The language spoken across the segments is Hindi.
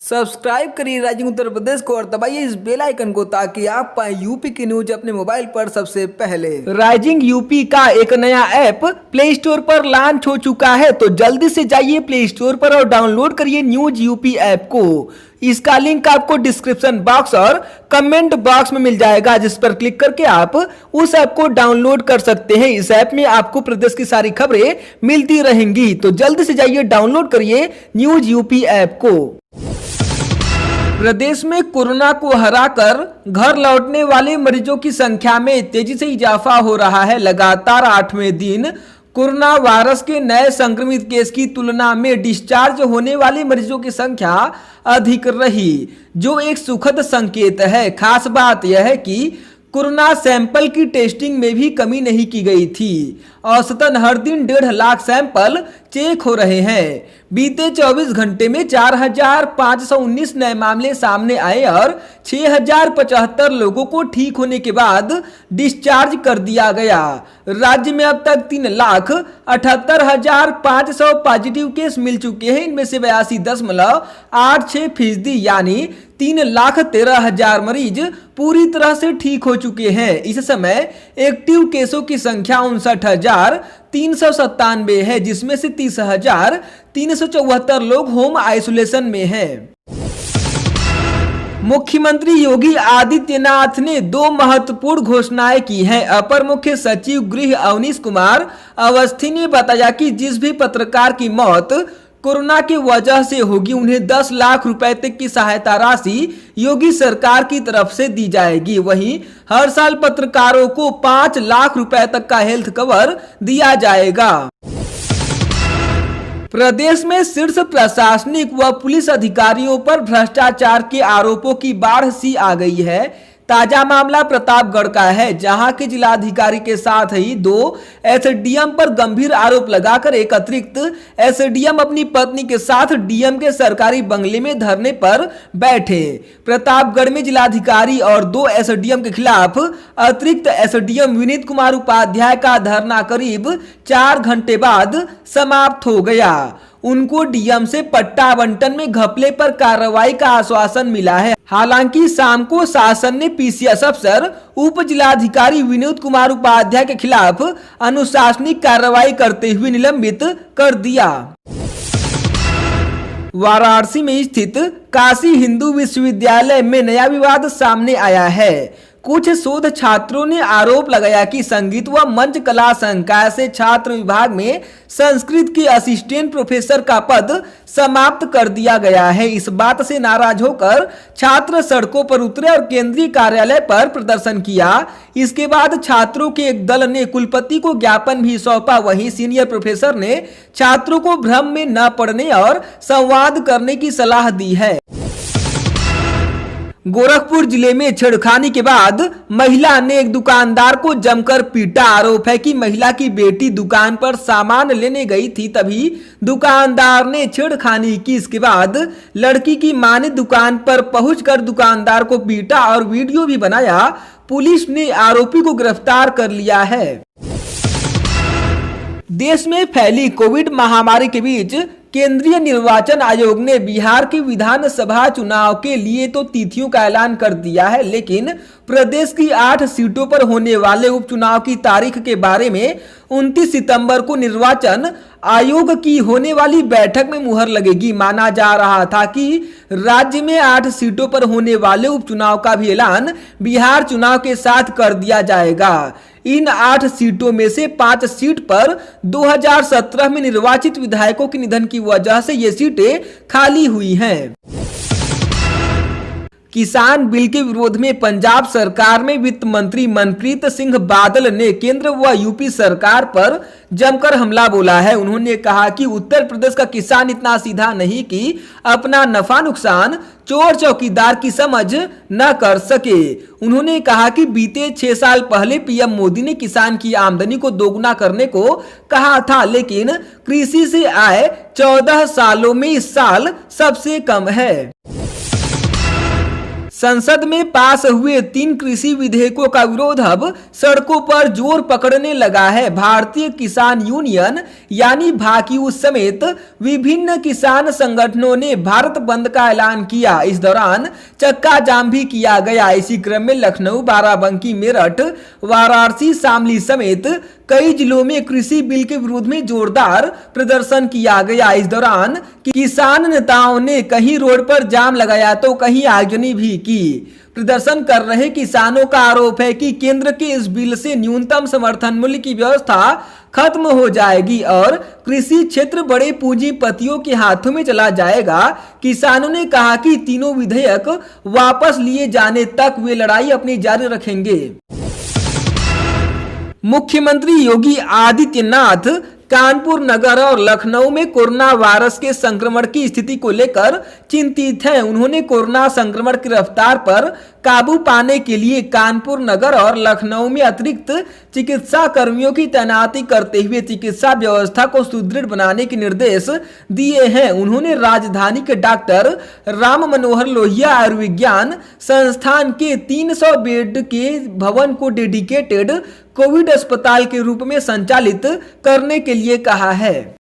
सब्सक्राइब करिए राइजिंग उत्तर प्रदेश को और दबाइए इस बेल आइकन को ताकि आप पाए यूपी की न्यूज अपने मोबाइल पर सबसे पहले। राइजिंग यूपी का एक नया ऐप प्ले स्टोर पर लॉन्च हो चुका है, तो जल्दी से जाइए प्ले स्टोर पर और डाउनलोड करिए न्यूज यूपी ऐप को। इसका लिंक आपको डिस्क्रिप्शन बॉक्स और कमेंट बॉक्स में मिल जाएगा, जिस पर क्लिक करके आप उस ऐप को डाउनलोड कर सकते हैं। इस ऐप में आपको प्रदेश की सारी खबरें मिलती रहेंगी, तो जल्दी से जाइए डाउनलोड करिए न्यूज यूपी ऐप को। प्रदेश में कोरोना को हराकर घर लौटने वाले मरीजों की संख्या में तेजी से इजाफा हो रहा है। लगातार 8वें दिन कोरोना वायरस के नए संक्रमित केस की तुलना में डिस्चार्ज होने वाले मरीजों की संख्या अधिक रही, जो एक सुखद संकेत है। खास बात यह है कि कोरोना सैंपल की टेस्टिंग में भी कमी नहीं की गई थी। औसतन हर दिन 1.5 लाख सैंपल चेक हो रहे हैं। बीते 24 घंटे में 4,519 नए मामले सामने आए और 6,075 लोगों को ठीक होने के बाद डिस्चार्ज कर दिया गया। राज्य में अब तक 3,78,500 पॉजिटिव केस मिल चुके हैं। इनमें से 82.86% यानी 3,13,000 मरीज पूरी तरह से ठीक हो चुके हैं। इस समय एक्टिव केसों की संख्या 59,397 है, जिसमें से 30,374 लोग होम आइसोलेशन में हैं। मुख्यमंत्री योगी आदित्यनाथ ने 2 महत्वपूर्ण घोषणाएं की हैं। अपर मुख्य सचिव गृह अवनीश कुमार अवस्थी ने बताया कि जिस भी पत्रकार की मौत कोरोना की वजह से होगी, उन्हें 10 लाख रुपए तक की सहायता राशि योगी सरकार की तरफ से दी जाएगी। वहीं हर साल पत्रकारों को 5 लाख रुपए तक का हेल्थ कवर दिया जाएगा। प्रदेश में शीर्ष प्रशासनिक व पुलिस अधिकारियों पर भ्रष्टाचार के आरोपों की बाढ़ सी आ गई है। ताजा मामला प्रतापगढ़ का है, जहां के जिलाधिकारी के साथ ही 2 एसडीएम पर गंभीर आरोप लगाकर एक अतिरिक्त एसडीएम अपनी पत्नी के साथ डीएम के सरकारी बंगले में धरने पर बैठे। प्रतापगढ़ में जिलाधिकारी और 2 एसडीएम के खिलाफ अतिरिक्त एसडीएम विनीत कुमार उपाध्याय का धरना करीब 4 घंटे बाद समाप्त हो गया। उनको डीएम से पट्टा आवंटन में घपले पर कार्रवाई का आश्वासन मिला है। हालांकि शाम को शासन ने पीसीएस अफसर उप जिलाधिकारी विनोद कुमार उपाध्याय के खिलाफ अनुशासनिक कार्रवाई करते हुए निलंबित कर दिया। वाराणसी में स्थित काशी हिंदू विश्वविद्यालय में नया विवाद सामने आया है। कुछ शोध छात्रों ने आरोप लगाया कि संगीत व मंच कला संकाय से छात्र विभाग में संस्कृत के असिस्टेंट प्रोफेसर का पद समाप्त कर दिया गया है। इस बात से नाराज होकर छात्र सड़कों पर उतरे और केंद्रीय कार्यालय पर प्रदर्शन किया। इसके बाद छात्रों के एक दल ने कुलपति को ज्ञापन भी सौंपा। वहीं सीनियर प्रोफेसर ने छात्रों को भ्रम में न पड़ने और संवाद करने की सलाह दी है। गोरखपुर जिले में छेड़खानी के बाद महिला ने एक दुकानदार को जमकर पीटा। आरोप है कि महिला की बेटी दुकान पर सामान लेने गई थी, तभी दुकानदार ने छेड़खानी की। इसके बाद लड़की की मां ने दुकान पर पहुंचकर दुकानदार को पीटा और वीडियो भी बनाया। पुलिस ने आरोपी को गिरफ्तार कर लिया है। देश में फैली कोविड महामारी के बीच केंद्रीय निर्वाचन आयोग ने बिहार के विधानसभा चुनाव के लिए तो तिथियों का ऐलान कर दिया है, लेकिन प्रदेश की 8 सीटों पर होने वाले उपचुनाव की तारीख के बारे में 29 सितंबर को निर्वाचन आयोग की होने वाली बैठक में मुहर लगेगी। माना जा रहा था कि राज्य में 8 सीटों पर होने वाले उपचुनाव का भी ऐलान बिहार चुनाव के साथ कर दिया जाएगा। इन 8 सीटों में से 5 सीट पर 2017 में निर्वाचित विधायकों के निधन की वजह से ये सीटें खाली हुई हैं। किसान बिल के विरोध में पंजाब सरकार में वित्त मंत्री मनप्रीत सिंह बादल ने केंद्र व यूपी सरकार पर जमकर हमला बोला है। उन्होंने कहा कि उत्तर प्रदेश का किसान इतना सीधा नहीं कि अपना नफा नुकसान चोर चौकीदार की समझ न कर सके। उन्होंने कहा कि बीते 6 साल पहले पीएम मोदी ने किसान की आमदनी को दोगुना करने को कहा था, लेकिन कृषि से आय 14 सालों में इस साल सबसे कम है। संसद में पास हुए 3 कृषि विधेयकों का विरोध अब सड़कों पर जोर पकड़ने लगा है। भारतीय किसान यूनियन यानी भाकियू समेत विभिन्न किसान संगठनों ने भारत बंद का ऐलान किया। इस दौरान चक्का जाम भी किया गया। इसी क्रम में लखनऊ, बाराबंकी, मेरठ, वाराणसी, शामली समेत कई जिलों में कृषि बिल के विरोध में जोरदार प्रदर्शन किया गया। इस दौरान किसान नेताओं ने कहीं रोड पर जाम लगाया तो कहीं आगजनी भी की। प्रदर्शन कर रहे किसानों का आरोप है कि केंद्र के इस बिल से न्यूनतम समर्थन मूल्य की व्यवस्था खत्म हो जाएगी और कृषि क्षेत्र बड़े पूंजीपतियों के हाथों में चला जाएगा। किसानों ने कहा कि तीनों विधेयक वापस लिए जाने तक वे लड़ाई अपनी जारी रखेंगे। मुख्यमंत्री योगी आदित्यनाथ कानपुर नगर और लखनऊ में कोरोना वायरस के संक्रमण की स्थिति को लेकर चिंतित हैं। उन्होंने कोरोना संक्रमण की रफ्तार पर काबू पाने के लिए कानपुर नगर और लखनऊ में अतिरिक्त चिकित्सा कर्मियों की तैनाती करते हुए चिकित्सा व्यवस्था को सुदृढ़ बनाने के निर्देश दिए हैं। उन्होंने राजधानी के डॉक्टर राम मनोहर लोहिया आयुर्विज्ञान संस्थान के 300 बेड के भवन को डेडिकेटेड कोविड अस्पताल के रूप में संचालित करने के लिए कहा है।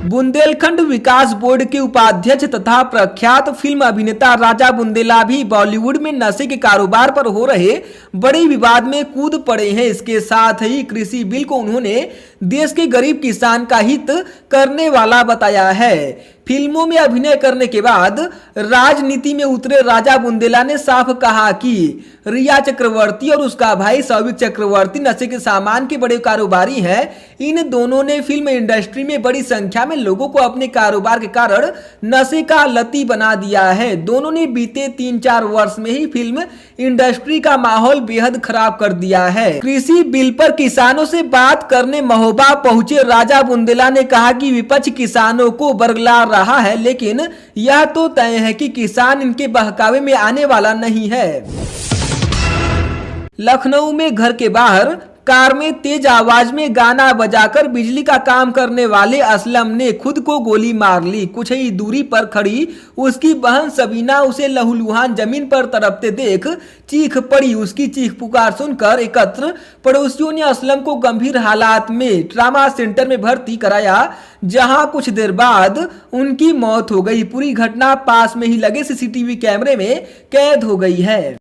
बुंदेलखंड विकास बोर्ड के उपाध्यक्ष तथा प्रख्यात फिल्म अभिनेता राजा बुंदेला भी बॉलीवुड में नशे के कारोबार पर हो रहे बड़े विवाद में कूद पड़े हैं। इसके साथ ही कृषि बिल को उन्होंने देश के गरीब किसान का हित करने वाला बताया है। फिल्मों में अभिनय करने के बाद राजनीति में उतरे राजा बुंदेला ने साफ कहा कि रिया चक्रवर्ती और उसका भाई सौविक चक्रवर्ती नशे के सामान के बड़े कारोबारी हैं। इन दोनों ने फिल्म इंडस्ट्री में बड़ी संख्या में लोगों को अपने कारोबार के कारण नशे का लती बना दिया है। दोनों ने बीते 3-4 वर्ष में ही फिल्म इंडस्ट्री का माहौल बेहद खराब कर दिया है। कृषि बिल पर किसानों से बात करने महोबा पहुंचे राजा बुंदेला ने कहा कि विपक्ष किसानों को बरगला रहा है, लेकिन यह तो तय है कि किसान इनके बहकावे में आने वाला नहीं है। लखनऊ में घर के बाहर कार में तेज आवाज में गाना बजाकर बिजली का काम करने वाले असलम ने खुद को गोली मार ली। कुछ ही दूरी पर खड़ी उसकी बहन सबीना उसे लहूलुहान जमीन पर तड़पते देख चीख पड़ी। उसकी चीख पुकार सुनकर एकत्र पड़ोसियों ने असलम को गंभीर हालात में ट्रामा सेंटर में भर्ती कराया, जहां कुछ देर बाद उनकी मौत हो गई। पूरी घटना पास में ही लगे सीसीटीवी कैमरे में कैद हो गई है।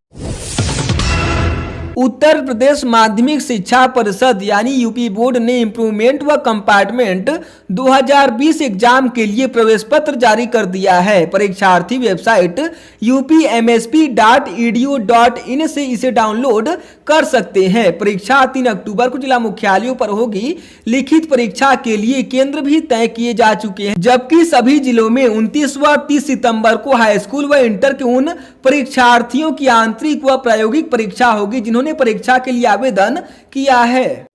उत्तर प्रदेश माध्यमिक शिक्षा परिषद यानी यूपी बोर्ड ने इम्प्रूवमेंट व कंपार्टमेंट 2020 एग्जाम के लिए प्रवेश पत्र जारी कर दिया है। परीक्षार्थी वेबसाइट upmsp.edu.in से इसे डाउनलोड कर सकते हैं। परीक्षा 3 अक्टूबर को जिला मुख्यालयों पर होगी। लिखित परीक्षा के लिए केंद्र भी तय किए जा चुके हैं, जबकि सभी जिलों में 29 व 30 सितंबर को हाई स्कूल व इंटर के उन परीक्षार्थियों की आंतरिक व प्रायोगिक परीक्षा होगी जिन्होंने परीक्षा के लिए आवेदन किया है।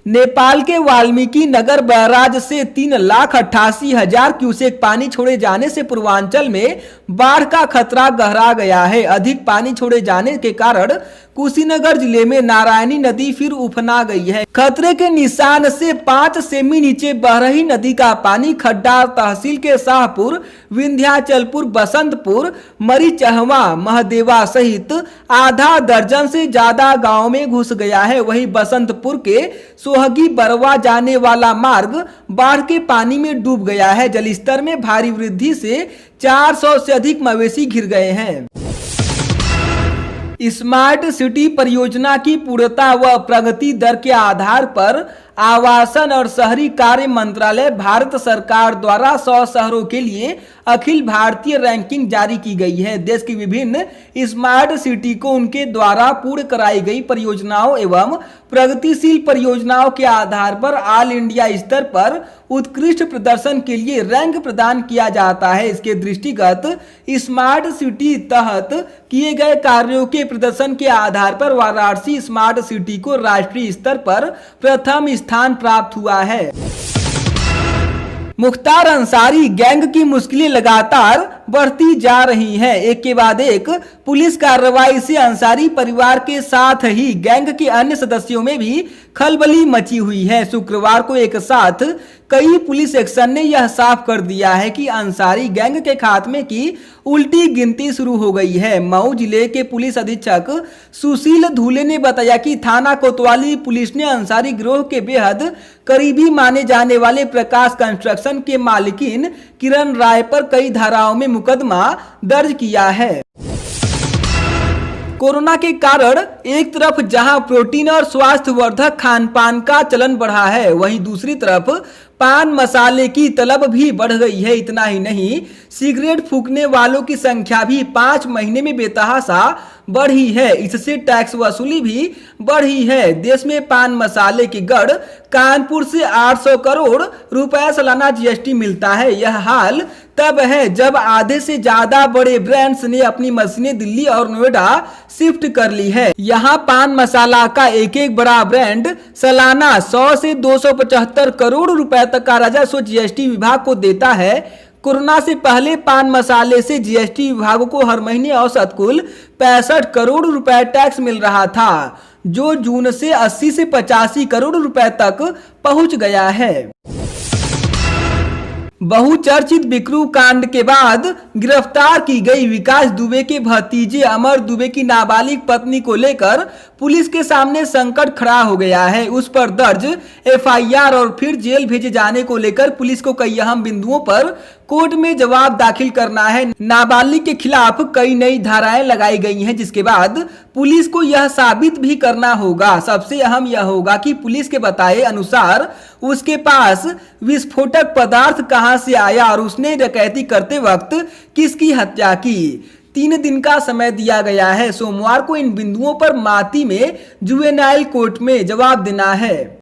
नेपाल के वाल्मीकि नगर बैराज से 3,88,000 क्यूसेक पानी छोड़े जाने से पूर्वांचल में बाढ़ का खतरा गहरा गया है। अधिक पानी छोड़े जाने के कारण कुशीनगर जिले में नारायणी नदी फिर उफना गई है। खतरे के निशान से 5 सेमी नीचे बह रही नदी का पानी खड्डा तहसील के शाहपुर, विंध्याचलपुर, बसंतपुर, मरीचहवा, महदेवा सहित आधा दर्जन से ज्यादा गांव में घुस गया है। वहीं बसंतपुर के सोहगी बरवा जाने वाला मार्ग बाढ़ के पानी में डूब गया है। जलस्तर में भारी वृद्धि से 400 से अधिक मवेशी घिर गए हैं। स्मार्ट सिटी परियोजना की पूर्णता व प्रगति दर के आधार पर आवासन और शहरी कार्य मंत्रालय भारत सरकार द्वारा 100 शहरों के लिए अखिल भारतीय रैंकिंग जारी की गई है। देश की विभिन्न स्मार्ट सिटी को उनके द्वारा पूर्ण कराई गई परियोजनाओं एवं प्रगतिशील परियोजनाओं के आधार पर ऑल इंडिया स्तर पर उत्कृष्ट प्रदर्शन के लिए रैंक प्रदान किया जाता है। इसके दृष्टिगत स्मार्ट सिटी तहत किए गए कार्यों के प्रदर्शन के आधार पर वाराणसी स्मार्ट सिटी को राष्ट्रीय स्तर पर प्रथम स्थान प्राप्त हुआ है। मुख्तार अंसारी गैंग की मुश्किलें लगातार बढ़ती जा रही हैं। एक के बाद एक पुलिस कार्रवाई से अंसारी परिवार के साथ ही गैंग के अन्य सदस्यों में भी खलबली मची हुई है। शुक्रवार को एक साथ कई पुलिस एक्शन ने यह साफ कर दिया है कि अंसारी गैंग के खात्मे की उल्टी गिनती शुरू हो गई है। मऊ जिले के पुलिस अधीक्षक सुशील धूले ने बताया कि थाना कोतवाली पुलिस ने अंसारी गिरोह के बेहद करीबी माने जाने वाले प्रकाश कंस्ट्रक्शन के मालिकिन किरण राय पर कई धाराओं में मुकदमा दर्ज किया है। कोरोना के कारण एक तरफ जहां प्रोटीन और स्वास्थ्यवर्धक खान पान का चलन बढ़ा है, वहीं दूसरी तरफ पान मसाले की तलब भी बढ़ गई है। इतना ही नहीं, सिगरेट फूंकने वालों की संख्या भी 5 महीने में बेतहाशा बढ़ी है। इससे टैक्स वसूली भी बढ़ी है। देश में पान मसाले की गढ़ कानपुर से 800 करोड़ रुपए सालाना जीएसटी मिलता है। यह हाल तब है जब आधे से ज्यादा बड़े ब्रांड्स ने अपनी मशीनें दिल्ली और नोएडा शिफ्ट कर ली है। यहाँ पान मसाला का एक एक बड़ा ब्रांड सालाना 100 से 275 करोड़ रुपए तक का राजस्व जीएसटी विभाग को देता है। कोरोना से पहले पान मसाले से जीएसटी विभाग को हर महीने औसत कुल 65 करोड़ रुपए टैक्स मिल रहा था, जो जून से 80 से 85 करोड़ रुपए तक पहुंच गया है। बहुचर्चित बिकरू कांड के बाद गिरफ्तार की गई विकास दुबे के भतीजे अमर दुबे की नाबालिग पत्नी को लेकर पुलिस के सामने संकट खड़ा हो गया है। उस पर दर्ज एफआईआर और फिर जेल भेजे जाने को लेकर पुलिस को कई अहम बिंदुओं पर कोर्ट में जवाब दाखिल करना है। नाबालिग के खिलाफ कई नई धाराएं लगाई गई हैं, जिसके बाद पुलिस को यह साबित भी करना होगा। सबसे अहम यह होगा कि पुलिस के बताए अनुसार उसके पास विस्फोटक पदार्थ कहां से आया और उसने डकैती करते वक्त किसकी हत्या की। 3 दिन का समय दिया गया है। सोमवार को इन बिंदुओं पर माती में जुवेनाइल कोर्ट में जवाब देना है।